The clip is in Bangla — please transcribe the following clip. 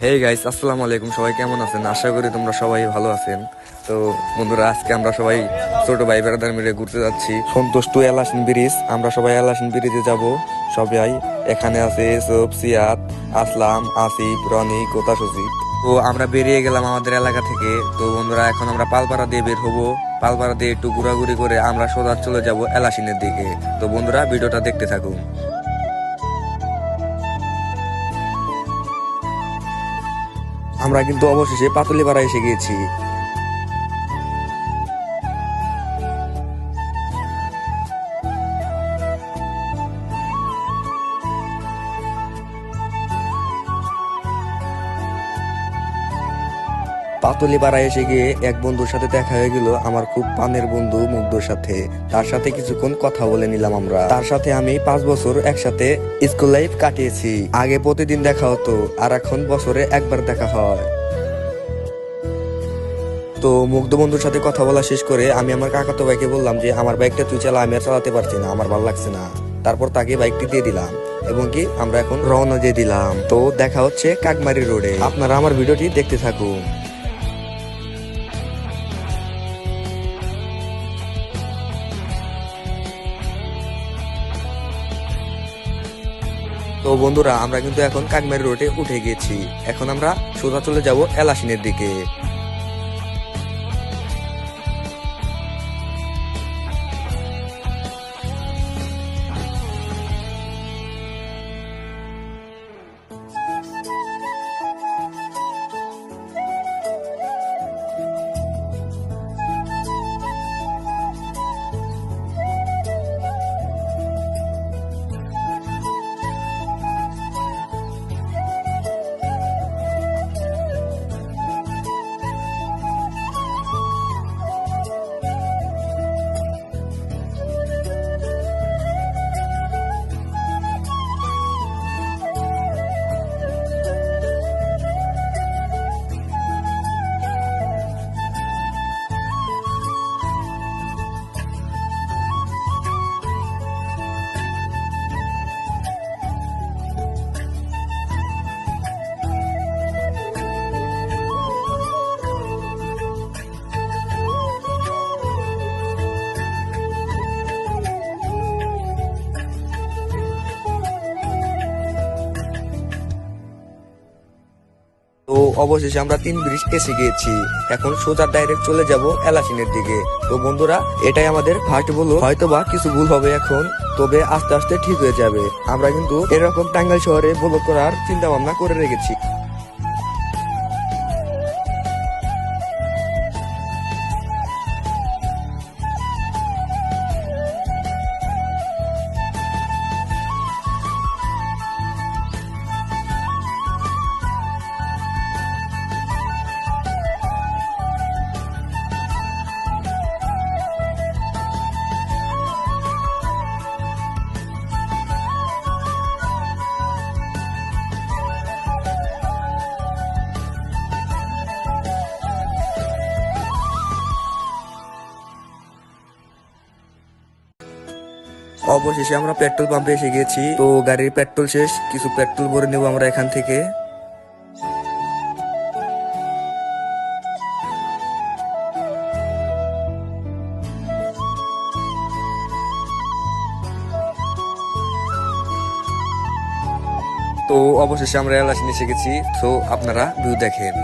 হেই গাইস, আসসালামু আলাইকুম। সবাই কেমন আছেন? আশা করি তোমরা সবাই ভালো আছেন। তো বন্ধুরা, আজকে আমরা সবাই ছোট ভাই বেড়াদার মিলে ঘুরতে যাচ্ছি সন্তোষ টু এলাসিন ব্রিজ। আমরা সবাই এলাসিন ব্রিজে যাব সবাই। এখানে আছে এসব, সিয়াত, আসলাম, আসিফ, রনি, কোতা, সজিব। তো আমরা বেরিয়ে গেলাম আমাদের এলাকা থেকে। তো বন্ধুরা, এখন আমরা পালপাড়া দিয়ে বের হবো। পালপাড়া দিয়ে একটু ঘোরাঘুরি করে আমরা সোজা চলে যাব এলাসিনের দিকে। তো বন্ধুরা, ভিডিওটা দেখতে থাকুন। আমরা কিন্তু অবশেষে পাতুলিপাড়া এসে গিয়েছি। পাতুলিপাড়ায় এসে গিয়ে এক বন্ধুর সাথে দেখা হয়ে গেল, আমার খুব পানের বন্ধু মুগ্ধর সাথে। তার সাথে কিছুক্ষণ কথা বলে নিলাম আমরা। তার সাথে আমি 5 বছর একসাথে স্কুল লাইফ কাটিয়েছি। আগে প্রতিদিন দেখা হতো, আর এখন বছরে একবার দেখা হয়। তো মুগ্ধ বন্ধুর সাথে কথা বলা শেষ করে আমি আমার কাকাতো ভাইকে বললাম যে আমার বাইকটা তুই চালা, আমি আর চালাতে পারছি না, আমার ভালো লাগছে না। তারপর তাকে বাইকটি দিয়ে দিলাম এবং কি আমরা এখন রওনা দিয়ে দিলাম। তো দেখা হচ্ছে কাকমারি রোডে। আপনারা আমার ভিডিওটি দেখতে থাকুন। তো বন্ধুরা, আমরা কিন্তু এখন কাকমারি রোডে উঠে গেছি। এখন আমরা সোজা চলে যাব এলাসিনের দিকে। তো অবশেষে আমরা 3 ব্রিজ এসে গিয়েছি। এখন সোজা ডাইরেক্ট চলে যাব এলাসিনের দিকে। তো বন্ধুরা, এটাই আমাদের ফার্স্ট ভুল। হয়তো বা কিছু ভুল হবে এখন, তবে আস্তে আস্তে ঠিক হয়ে যাবে। আমরা কিন্তু এরকম টাঙ্গাইল শহরে ব্লগ করার চিন্তা ভাবনা করে রেখেছি। অবশেষে আমরা পেট্রোল পাম্পে এসে গেছি। তো গাড়ির পেট্রোল শেষ, কিছু পেট্রোল ভরে নেবো আমরা এখান থেকে। তো অবশেষে আমরা এলাসিন এসে গেছি। তো আপনারা ভিউ দেখেন।